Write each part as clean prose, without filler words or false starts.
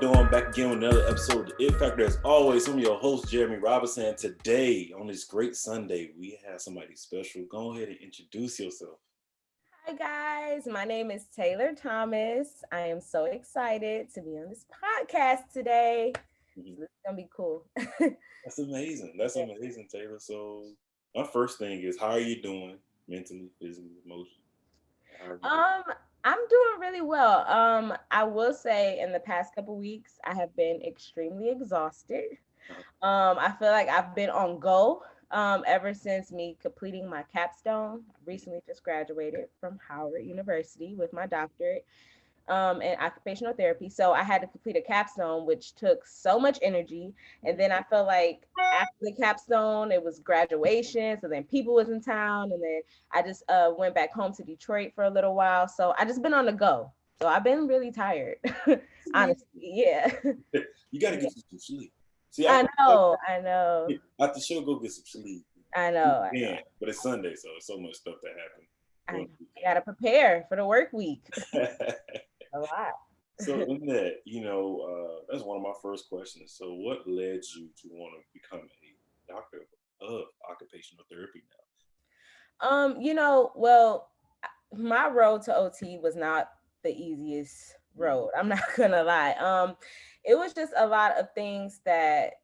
y'all doing? Back again with another episode of The It Factor. As always, I'm your host, Jeremy Robinson. And today, on this great Sunday, we have somebody special. Go ahead and introduce yourself. Hi guys, my name is Taylor Thomas. I am so excited to be on this podcast today. Mhm. So this is gonna be cool. That's amazing. That's amazing, Taylor. So, my first thing is, how are you doing mentally, physically, emotionally? How are you doing? um, I'm doing really well. I will say in the past couple weeks, I have been extremely exhausted. Uh, I feel like I've been on go ever since me completing my capstone. I recently just graduated from Howard University with my doctorate. In occupational therapy. So I had to complete a capstone, which took so much energy. And then I felt like after the capstone, it was graduation. So then people was in town. And then I just went back home to Detroit for a little while. So I just been on the go. So I've been really tired, That's honestly. amazing. Yeah. You got to Yeah. get you some sleep. See, I know. I know. after the show, go get some sleep. I know. I know. Yeah, but it's Sunday, so there's so much stuff that happened I know. on I gotta prepare for the work week. the weekend. A lot. So in that, that's one of my first questions. So what led you to want to become a doctor of occupational therapy Well, my road to OT was not the easiest now? road. I'm not gonna lie. It was just a lot of things that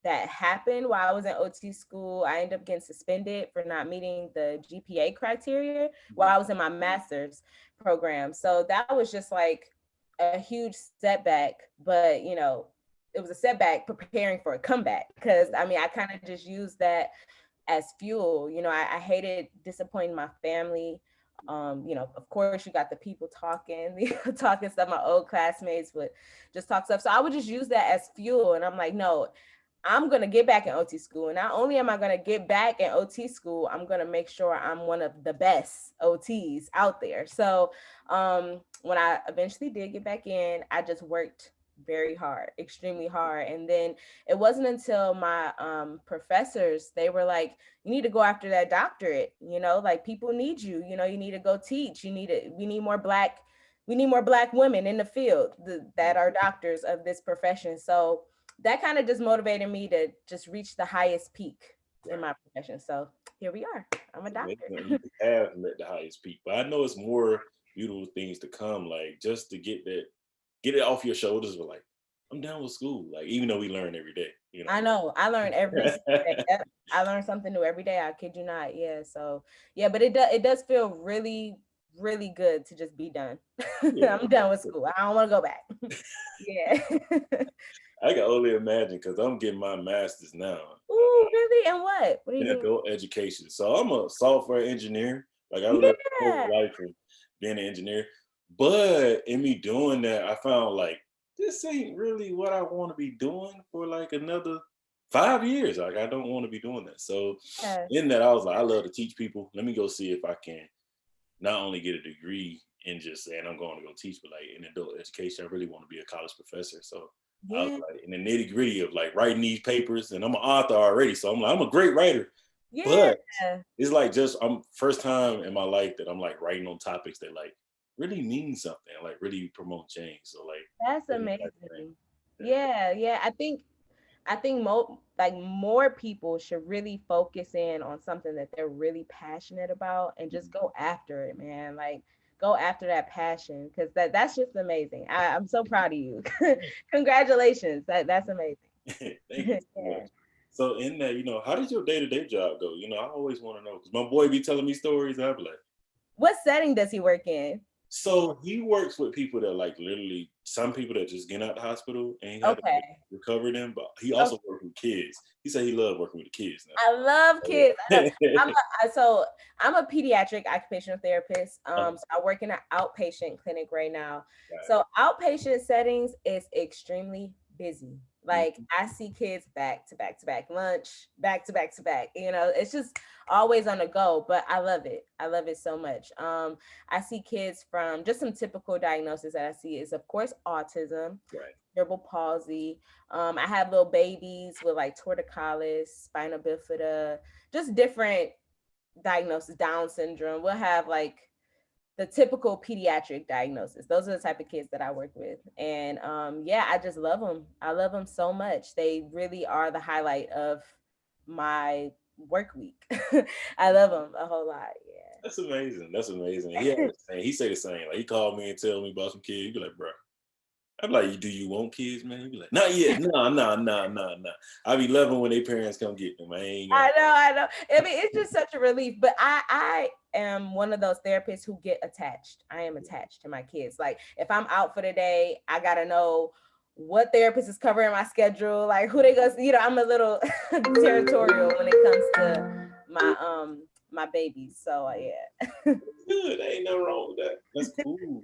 happened while I was in OT school. I ended up getting suspended for not meeting the GPA criteria while I was in my master's program. So that was just like a huge setback, but it was a setback preparing for a comeback because I mean, I kind of just used that as fuel. I hated disappointing my family. Of course, you got the people talking, talking stuff. My old classmates would just talk stuff. So I would just use that as fuel. And I'm like, no, I'm going to get back in OT school. And not only am I going to get back in OT school, I'm going to make sure I'm one of the best OTs out there. So when I eventually did get back in, I just worked very hard, extremely hard. And then it wasn't until my professors, they were like, you need to go after that doctorate, like people need you, you need to go teach. We need more black women in the field that are doctors of this profession. So that kind of just motivated me to just reach the highest peak in Right. my profession. So here we are. I'm a It's amazing doctor. that you have met the highest peak, but I know it's more beautiful things to come. Like just to get it off your shoulders. But like, I'm done with school. Like even though we learn every day, I know. I learn every single day. Right. Yep. I learn something new every day. I kid you not. Yeah. So yeah, but it does feel really, really good to just be done. Yeah. I'm done with school. I don't want to go back. Yeah. I can only imagine because I'm getting my master's now Ooh, really? And what are you in doing? adult education. So I'm a software engineer. Like I lived my whole Yeah. life of being an engineer. But in me doing that, I found like this ain't really what I want to be doing for like another 5 years. Like I don't want to be doing that. So Yeah. in that, I was like, I love to teach people. Let me go see if I can not only get a degree in just saying I'm going to go teach, but like in adult education, I really want to be a college professor. So I was Yeah. like in the nitty gritty of like writing these papers, and I'm an author already. So I'm like, I'm a great writer, Yeah. but it's like just I'm first time in my life that I'm like writing on topics that like really mean something, like really promote change. So like That's that's my type of thing. amazing. Yeah. Yeah. I think more people should really focus in on something that they're really passionate about and just go after it, man. Like go after that passion because that's just amazing. I'm so proud of you. Congratulations. That's amazing. Thank you so much. So in that, how does your day-to-day job go? I always want to know because my boy be telling me stories. And I'm like, What setting does he work in? so he works with people that like literally some people that just get out the hospital and he had to Okay. like, recover them, but he Okay. also works with kids. He said he loved working with the kids I love kids. I know. now. I'm a, so I'm a pediatric occupational therapist. Okay, So I work in an outpatient clinic right now. got So outpatient settings is extremely busy. it. Like I see kids back to back to back, lunch, back to back to back. It's just always on the go, but I love it. I love it so much. I see kids from just some typical diagnoses that I see is of course autism, Right. cerebral palsy. I have little babies with like torticollis, spina bifida, just different diagnosis, Down syndrome. We'll have like the typical pediatric diagnosis. Those are the type of kids that I work with. And yeah, I just love them. I love them so much. They really are the highlight of my work week. I love them a whole lot. That's amazing. That's amazing. He had the same, he say the same. Like he called me and tell me about some kids. He be like, bro. I'm like, do you want kids, man? He be like, not yet. No. I be loving when their parents come get them. I ain't gonna. I know. I mean, it's just such a relief. But I am one of those therapists who get attached. I am attached to my kids. Like if I'm out for the day, I gotta know what therapist is covering my schedule, like who they go. I'm a little territorial when it comes to my babies. So yeah. Good. Ain't nothing wrong with that. That's cool.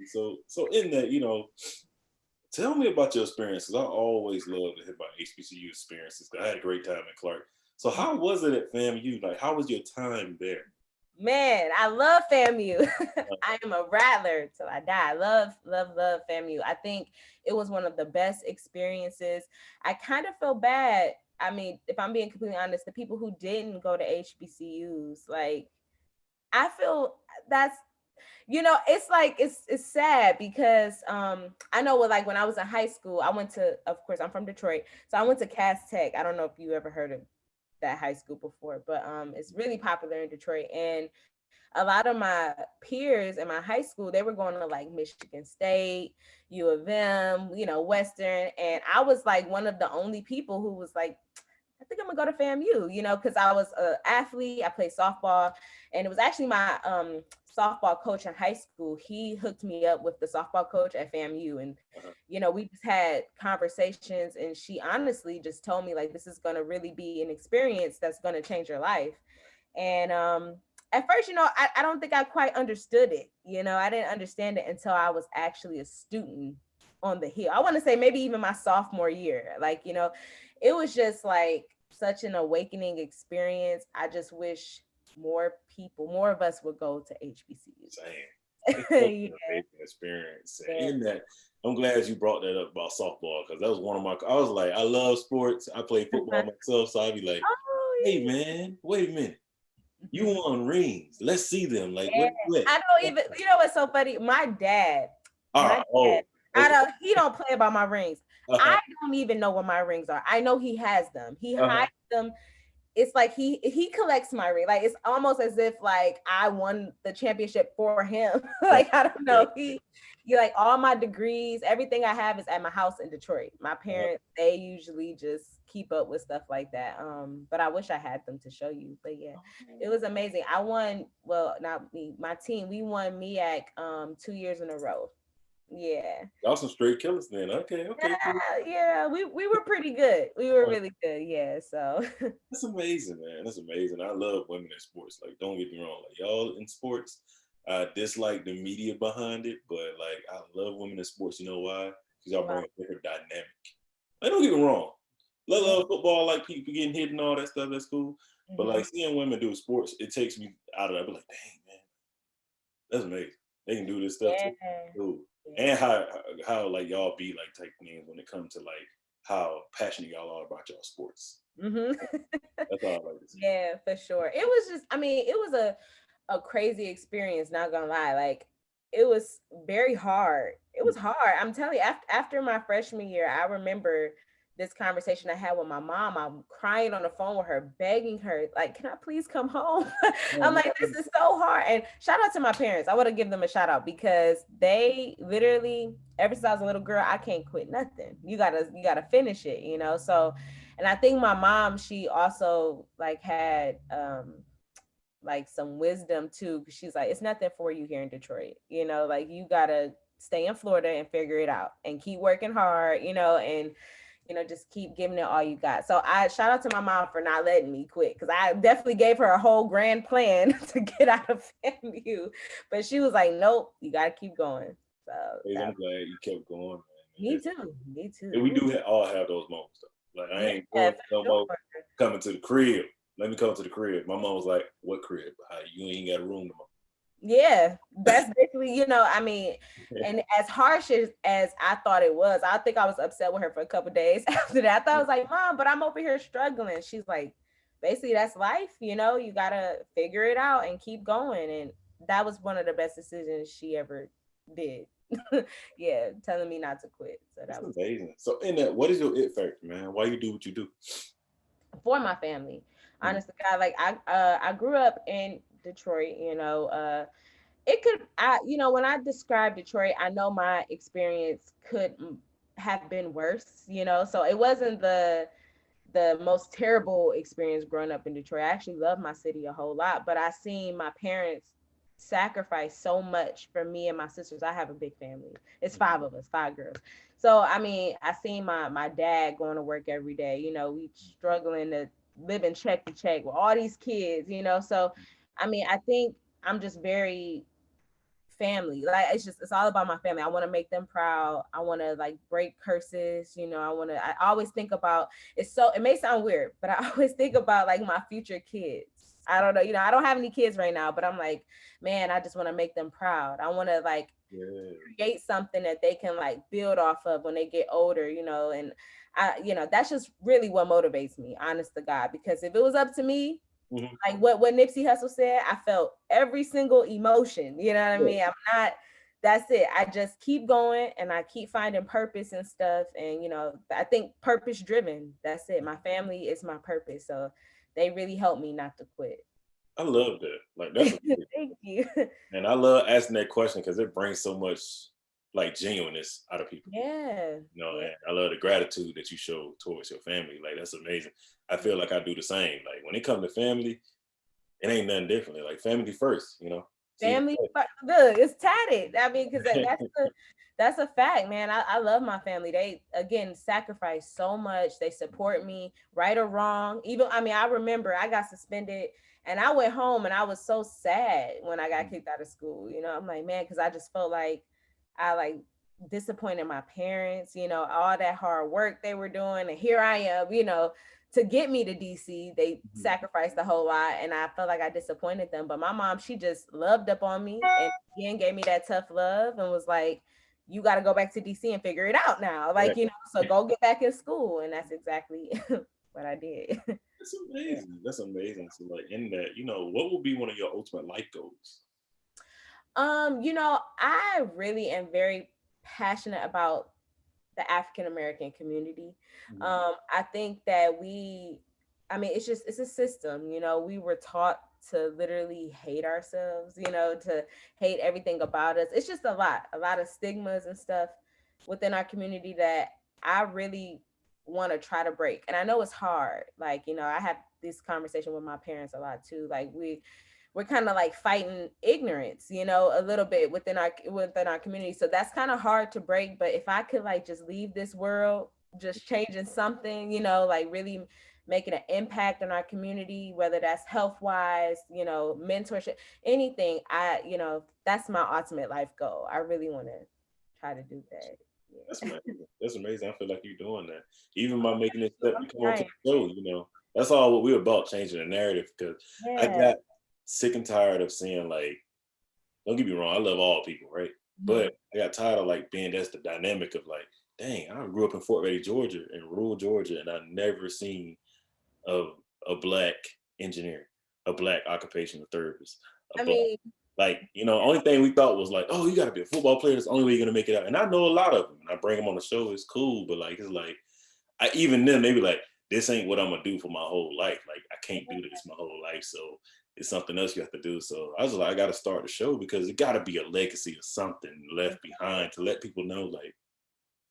So in that, tell me about your experiences. I always love to hear about HBCU experiences. I had a great time at Clark. So how was it at FAMU? Like, how was your time there? Man, I love FAMU. I am a rattler till I die. I love FAMU. I think it was one of the best experiences. I kind of feel bad. I mean, if I'm being completely honest, the people who didn't go to HBCUs, like, I feel that's, it's like, it's sad because I know like when I was in high school, I went to, of course, I'm from Detroit. So I went to Cass Tech. I don't know if you ever heard of that high school before, but it's really popular in Detroit. And a lot of my peers in my high school, they were going to like Michigan State, U of M, Western. And I was like one of the only people who was like, I think I'm gonna go to FAMU, because I was an athlete. I played softball, and it was actually my softball coach in high school. He hooked me up with the softball coach at FAMU, and we just had conversations. And she honestly just told me like, this is gonna really be an experience that's gonna change your life. And at first, I don't think I quite understood it. I didn't understand it until I was actually a student on the Hill. I want to say maybe even my sophomore year. Like, it was just like such an awakening experience. I just wish more of us would go to HBCUs. Same. It's amazing experience. And in that, I'm glad you brought that up about softball, because that was one of my, I was like, I love sports. I play football myself. So I'd be like, hey man, wait a minute. You won rings. Let's see them. Like, what? I don't even, what's so funny? My dad, I know he don't play about my rings. I don't even know what my rings are. I know he has them. He hides them. It's like he collects my ring. Like it's almost as if like I won the championship for him. Like I don't know. He like all my degrees, everything I have is at my house in Detroit. My parents, they usually just keep up with stuff like that. But I wish I had them to show you. But yeah, it was amazing. I won. Well, not me. My team. We won MEAC 2 years in a row. Yeah. Y'all some straight killers then. Okay. Yeah, we were pretty good. We were really good. Yeah. So that's amazing, man. That's amazing. I love women in sports. Like, don't get me wrong. Like, y'all in sports, I dislike the media behind it, but like I love women in sports. You know why? Because y'all bring a different dynamic. Like, don't get me wrong. Love football, like people getting hit and all that stuff, that's cool. But like seeing women do sports, it takes me out of that. I be like, dang, man, that's amazing. They can do this stuff too. Cool. And how like y'all be like type things when it comes to like how passionate y'all are about y'all sports. That's all I like to see. Yeah, for sure. It was just, I mean, it was a crazy experience, not gonna lie. Like it was very hard. It was hard. I'm telling you, after my freshman year, I remember this conversation I had with my mom. I'm crying on the phone with her, begging her, like, can I please come home? I'm like, this is so hard. And shout out to my parents. I want to give them a shout out because they literally, ever since I was a little girl, I can't quit nothing. You gotta finish it, So, and I think my mom, she also like had like some wisdom too. She's like, it's nothing for you here in Detroit. Like you gotta stay in Florida and figure it out and keep working hard, and just keep giving it all you got. So I shout out to my mom for not letting me quit, because I definitely gave her a whole grand plan to get out of FAMU, but she was like, nope, you got to keep going. So I'm glad you kept going, man. Me too. And we do all have those moments though. Like I ain't going no more coming to the crib. Let me come to the crib. My mom was like, what crib? You ain't got a room no more. Yeah, that's basically, I mean, and as harsh as I thought it was, I think I was upset with her for a couple of days after that. I thought I was like, Mom, but I'm over here struggling. She's like, basically that's life, you gotta figure it out and keep going. And that was one of the best decisions she ever did. Yeah, telling me not to quit. So That's that was amazing. So in that, what is your it factor, man? Why you do what you do? for my family. Mm-hmm. Honestly, God, like I grew up in Detroit, it could when I describe Detroit, I know my experience could have been worse, so it wasn't the most terrible experience growing up in Detroit. I actually love my city a whole lot, but I seen my parents sacrifice so much for me and my sisters. I have a big family. It's five of us, five girls. So I mean, I seen my dad going to work every day. We struggling to live in check to check with all these kids. So I mean, I think I'm just very family. Like it's all about my family. I want to make them proud. I want to like break curses. I always think about it may sound weird, but I always think about like my future kids. I don't know, I don't have any kids right now, but I'm like, man, I just want to make them proud. I want to like Yeah. create something that they can like build off of when they get older, and that's just really what motivates me, honest to God, because if it was up to me, Mm-hmm. like what Nipsey Hussle said, I felt every single emotion. You know what I Yeah. mean? I'm not. That's it. I just keep going and I keep finding purpose and stuff. And I think purpose driven. That's it. My family is my purpose, so they really help me not to quit. I love that. Like that's amazing. Thank you. And I love asking that question because it brings so much like genuineness out of people. Yeah. Yeah. And I love the gratitude that you show towards your family. Like that's amazing. I feel like I do the same. Like when it comes to family, it ain't nothing differently. Like family first. See, Family, look, it's tatted. I mean, because that's a fact, man. I love my family. They again sacrifice so much. They support me, right or wrong. Even I mean, I remember I got suspended and I went home and I was so sad when I got kicked out of school. I'm like, man, because I just felt like I like disappointed my parents, all that hard work they were doing. And here I am, to get me to DC, they sacrificed a whole lot, and I felt like I disappointed them. But my mom, she just loved up on me and again gave me that tough love and was like, "You got to go back to DC and figure it out now." Like, so go get back in school, and that's exactly what I did. That's amazing. That's amazing. So like in that, what would be one of your ultimate life goals? I really am very passionate about the African American community. Mm-hmm. I think that I mean, it's a system, we were taught to literally hate ourselves, to hate everything about us. It's just a lot of stigmas and stuff within our community that I really want to try to break. And I know it's hard. Like, I have this conversation with my parents a lot too. Like we're kind of like fighting ignorance, a little bit within our community. So that's kind of hard to break. But if I could like just leave this world, just changing something, like really making an impact on our community, whether that's health wise, mentorship, anything, that's my ultimate life goal. I really want to try to do that. That's Yeah. amazing. That's amazing. I feel like you're doing that. Even by making this step I'm to come onto trying. the show. That's all what we're about, changing the narrative. Because I Yeah. got sick and tired of seeing like, don't get me wrong, I love all people, right? But I got tired of like being that's the dynamic of like, dang, I grew up in Fort Riley, Georgia, in rural Georgia, and I never seen a black engineer, a black occupational therapist, a I black mean, like, only thing we thought was like, oh, you got to be a football player. That's the only way you're gonna make it out. And I know a lot of them. And I bring them on the show. It's cool, but like, it's like, even then they be like, this ain't what I'm gonna do for my whole life. Like, I can't do this my whole life. So it's something else you have to do. So I was like, I got to start the show because it got to be a legacy or something left behind to let people know, like,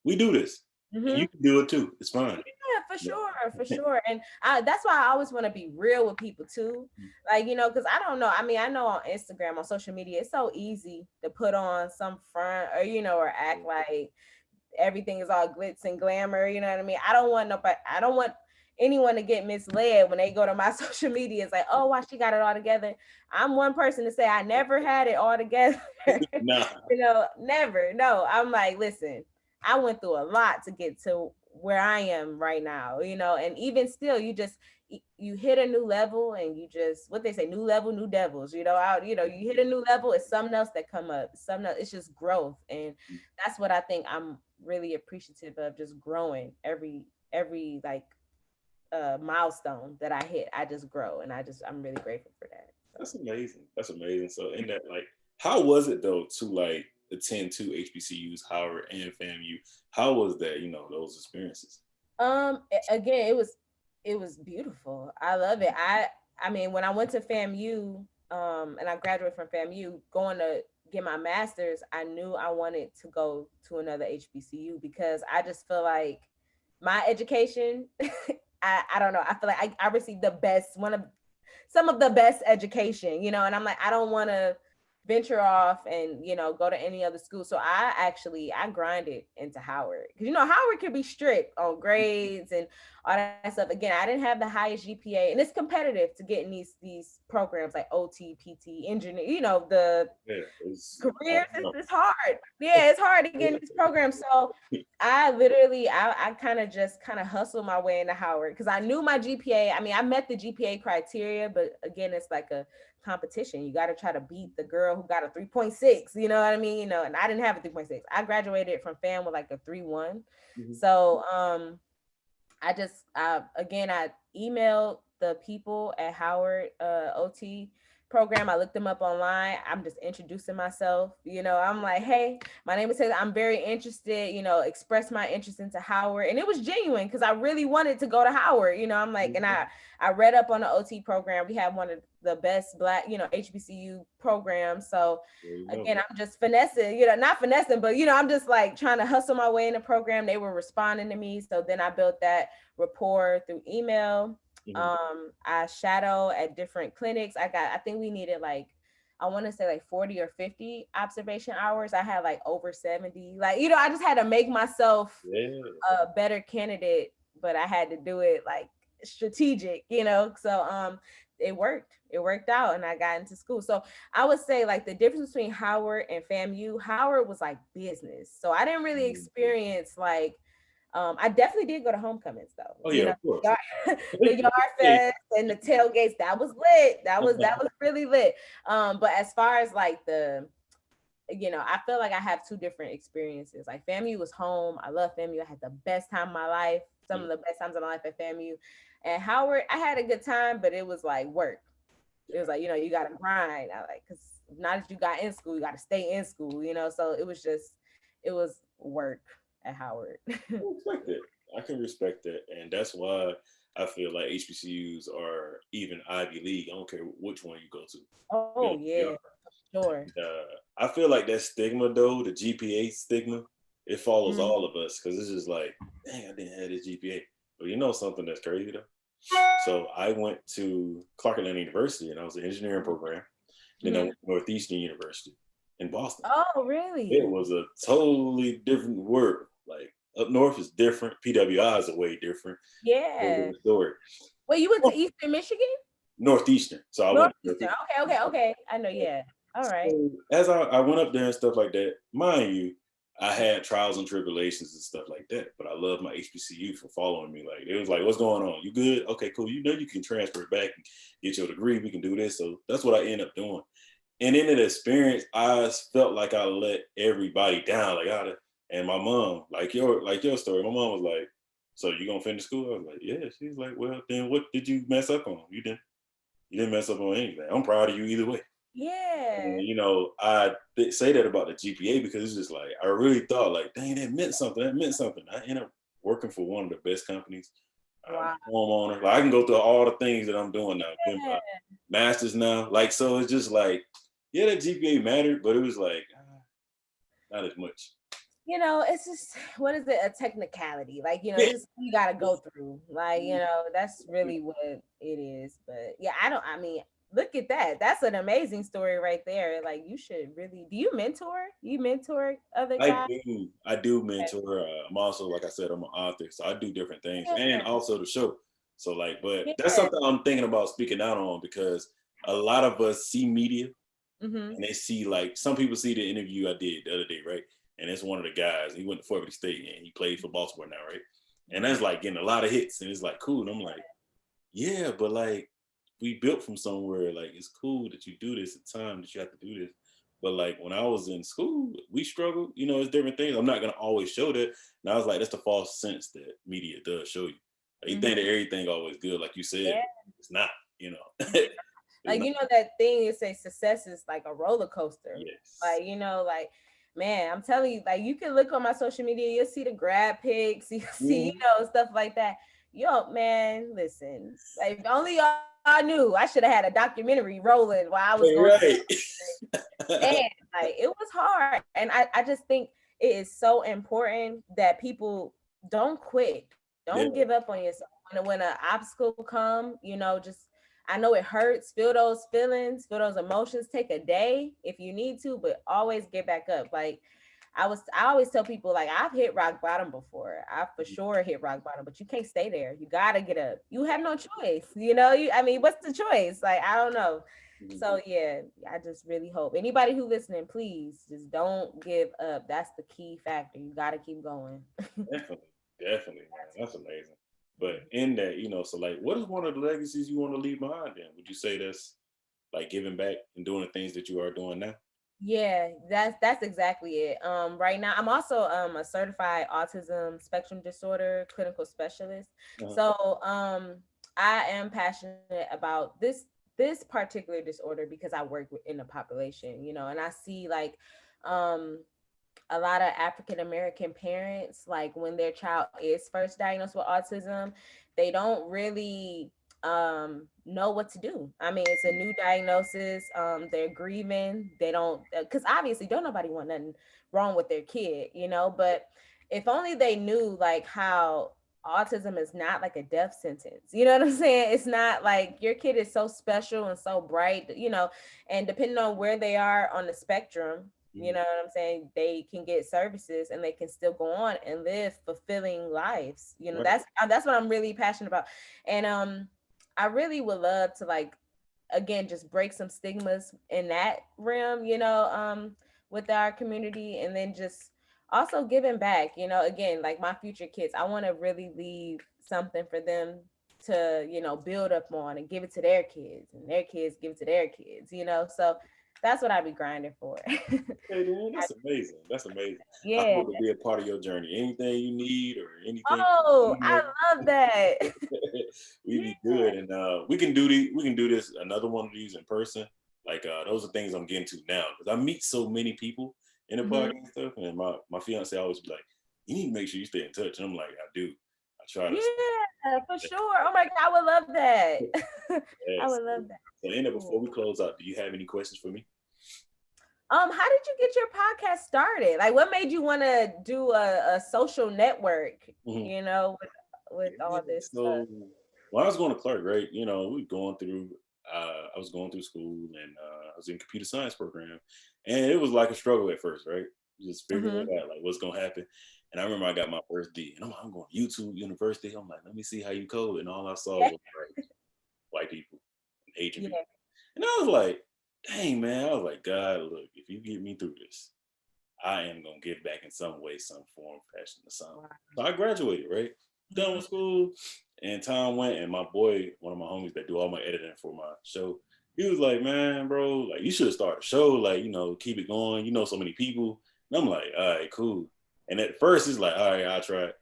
we do this. And you can do it too. It's fine. yeah, for sure. And that's why I always want to be real with people too. Like, because I don't know. I mean, I know on Instagram, on social media, it's so easy to put on some front or, or act like everything is all glitz and glamour. You know what I mean? I don't want anyone to get misled when they go to my social media. It's like, oh, why she got it all together. I'm one person to say I never had it all together. Nah. Never. No, I'm like, listen, I went through a lot to get to where I am right now, and even still, you hit a new level and you just, what they say, new level, new devils, you hit a new level, it's something else that come up, something else, it's just growth. And that's what I think I'm really appreciative of, just growing every like milestone that I hit, I just grow, and I'm really grateful for that. That's amazing. That's amazing. So in that, like, how was it though to like attend two HBCUs, Howard and FAMU? How was that? You know, those experiences. Again, it was beautiful. I love it. I mean, when I went to FAMU, and I graduated from FAMU, going to get my master's, I knew I wanted to go to another HBCU because I just feel like my education, I don't know. I feel like I received the best, one of some of the best education, you know, and I'm like, I don't want to venture off and, you know, go to any other school. So I grinded into Howard because, you know, Howard can be strict on grades and all that stuff. Again, I didn't have the highest GPA, and it's competitive to get in these programs like OT, PT, engineer, you know, the Yeah, it's careers. It's hard. Yeah, it's hard to get in these programs. So I literally, I kind of hustled my way into Howard because I knew my GPA. I mean, I met the GPA criteria, but again, it's like a competition. You got to try to beat the girl who got a 3.6. You know what I mean? You know, and I didn't have a 3.6. I graduated from FAM with like a 3.1. Mhm. So again, I emailed the people at Howard OT program. I looked them up online. I'm just introducing myself. You know, I'm like, hey, my name is Taylor. I'm very interested, you know, express my interest into Howard. And it was genuine because I really wanted to go to Howard. You know, I'm like, and I read up on the OT program. We have one of the best Black, you know, HBCU programs. So again, I'm just finessing, you know, not finessing, but, you know, I'm just like trying to hustle my way in the program. They were responding to me. So then I built that rapport through email. I shadow at different clinics. I think we needed like, I want to say like 40 or 50 observation hours. I had like over 70. Like, you know, I just had to make myself a better candidate, but I had to do it like strategic, you know. So it worked. It worked out and I got into school. So I would say like the difference between Howard and FAMU, Howard was like business. So I didn't really experience like I definitely did go to homecomings though. Oh You yeah, know, of course. the yard fest and the tailgates, that was lit. That was really lit. But as far as like you know, I feel like I have two different experiences. Like FAMU was home. I love FAMU. I had the best time of my life, some of the best times of my life at FAMU. And Howard, I had a good time, but it was like work. It was like, you know, you gotta grind. I like, cause not that you got in school, you gotta stay in school, you know. So it was work at Howard. I respect it. I can respect that, and that's why I feel like HBCUs are even Ivy League. I don't care which one you go to. Oh yeah, sure. And, I feel like that stigma, though, the GPA stigma, it follows all of us because it's just like, dang, I didn't have this GPA. But you know something that's crazy though. So I went to Clark Atlanta University, and I was an engineering program. Then I went to Northeastern University in Boston. Oh, really? It was a totally different world. Like up north is different. PWI is way different. Yeah. Story. Well, you went to Eastern Michigan? Northeastern. So I went to Northeastern. Okay. I know. Yeah. All right. So as I went up there and stuff like that, mind you, I had trials and tribulations and stuff like that. But I love my HBCU for following me. Like it was like, what's going on? You good? Okay, cool. You know you can transfer it back and get your degree. We can do this. So that's what I ended up doing. And in that experience, I felt like I let everybody down. Like and my mom, like your story, my mom was like, "So you gonna finish school?" I was like, "Yeah." She's like, "Well, then what did you mess up on? You didn't mess up on anything. I'm proud of you either way." Yeah. And, you know, I say that about the GPA because it's just like I really thought, like, dang, that meant something. That meant something. I ended up working for one of the best companies. Wow. Homeowner. Like I can go through all the things that I'm doing now. Yeah. Masters now. Like so, it's just like, yeah, that GPA mattered, but it was like not as much. You know, it's just, what is it? A technicality. Like, you know, it's you gotta go through. Like, you know, that's really what it is. But yeah, I mean, look at that. That's an amazing story right there. Like you should really, do you mentor? You mentor other guys? I do mentor. I'm also, like I said, I'm an author, so I do different things, and also the show. So like, but that's something I'm thinking about speaking out on because a lot of us see media, and they see like some people see the interview I did the other day, right? And it's one of the guys. He went to Fort Worth State and he played for Baltimore now, right? And that's like getting a lot of hits, and it's like cool. And I'm like, yeah, but like we built from somewhere. Like it's cool that you do this at time that you have to do this. But like when I was in school, we struggled. You know, it's different things. I'm not gonna always show that. And I was like, that's the false sense that media does show you. Like, you think that everything always good, like you said. It's not. You know, Like, you know, that thing is say success is like a roller coaster. Yes. Like, you know, like, man, I'm telling you, like, you can look on my social media, you'll see the grad pics, you see, you know, stuff like that. Yo, man, listen, like, if only y'all knew, I should have had a documentary rolling while I was going through it. Man, like, it was hard. And I just think it is so important that people don't quit. Don't give up on yourself. When an obstacle come, you know, just, I know it hurts. Feel those feelings, feel those emotions. Take a day if you need to, but always get back up. Like I always tell people, like, I've hit rock bottom before. I for sure hit rock bottom, but you can't stay there. You gotta get up. You have no choice. You know, I mean, what's the choice? Like, I don't know. So yeah, I just really hope anybody who listening, please just don't give up. That's the key factor. You gotta keep going. Definitely, man. That's amazing. But in that, you know, so like, what is one of the legacies you want to leave behind then? Would you say that's like giving back and doing the things that you are doing now? Yeah, that's exactly it. Right now I'm also a certified autism spectrum disorder clinical specialist. So I am passionate about this particular disorder because I work in the population, you know, and I see like a lot of African American parents, like when their child is first diagnosed with autism, they don't really know what to do. I mean, it's a new diagnosis. They're grieving. They don't, because obviously don't nobody want nothing wrong with their kid, you know, but if only they knew like how autism is not like a death sentence. You know what I'm saying? It's not like your kid is so special and so bright, you know, and depending on where they are on the spectrum, you know what I'm saying, they can get services and they can still go on and live fulfilling lives. You know, that's what I'm really passionate about. And I really would love to, like, again, just break some stigmas in that realm, you know, with our community, and then just also giving back, you know, again, like my future kids, I want to really leave something for them to, you know, build up on and give it to their kids, and their kids give it to their kids, you know. So that's what I be grinding for. Hey, man, that's amazing. That's amazing. I Yeah. hope to be a part of your journey. Anything you need or anything. Oh, I love that. We be good, and we can do this another one of these in person. Like those are things I'm getting to now because I meet so many people in the party and stuff, and my fiance always be like, "You need to make sure you stay in touch." And I'm like, "I do. I try to." Yeah, for sure. Oh my God, I would love that. I would love that. So, Anna, before we close out, do you have any questions for me? How did you get your podcast started? Like, what made you want to do a social network? You know, with all this stuff. When I was going to Clark, right? You know, we going through. I was going through school, and I was in computer science program, and it was like a struggle at first, right? Just figuring it out, like what's gonna happen. And I remember I got my first D, and I'm going to YouTube University. I'm like, let me see how you code, and all I saw was like white people and Asian people, and I was like, dang, man, I was like, God, look, if you get me through this, I am gonna give back in some way, some form, fashion, or something. So I graduated, right? Done with school, and time went, and my boy, one of my homies that do all my editing for my show, he was like, man, bro, like you should start a show, like, you know, keep it going. You know, so many people. And I'm like, all right, cool. And at first, it's like, all right, I'll try it.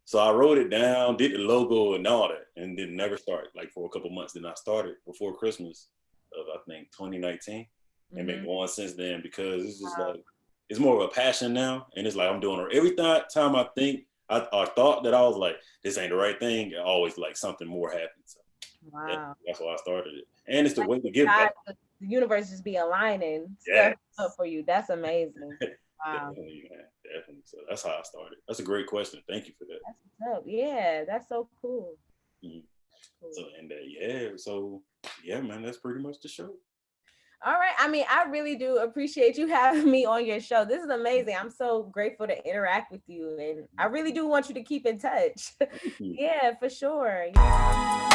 So I wrote it down, did the logo and all that, and then never started. Like for a couple months, then I started before Christmas of I think 2019, and been going since then because it's just like it's more of a passion now, and it's like I'm doing it every time I think I thought that I was like this ain't the right thing, always like something more happens. So that's why I started it, and it's the way to give back. The universe just be aligning stuff up for you. That's amazing. Wow. Definitely, man. Definitely. So that's how I started. That's a great question. Thank you for that. That's what's up. Yeah, that's so cool. Cool. So and man, that's pretty much the show. All right. I mean, I really do appreciate you having me on your show. This is amazing. I'm so grateful to interact with you, and I really do want you to keep in touch. Yeah, for sure. Yeah.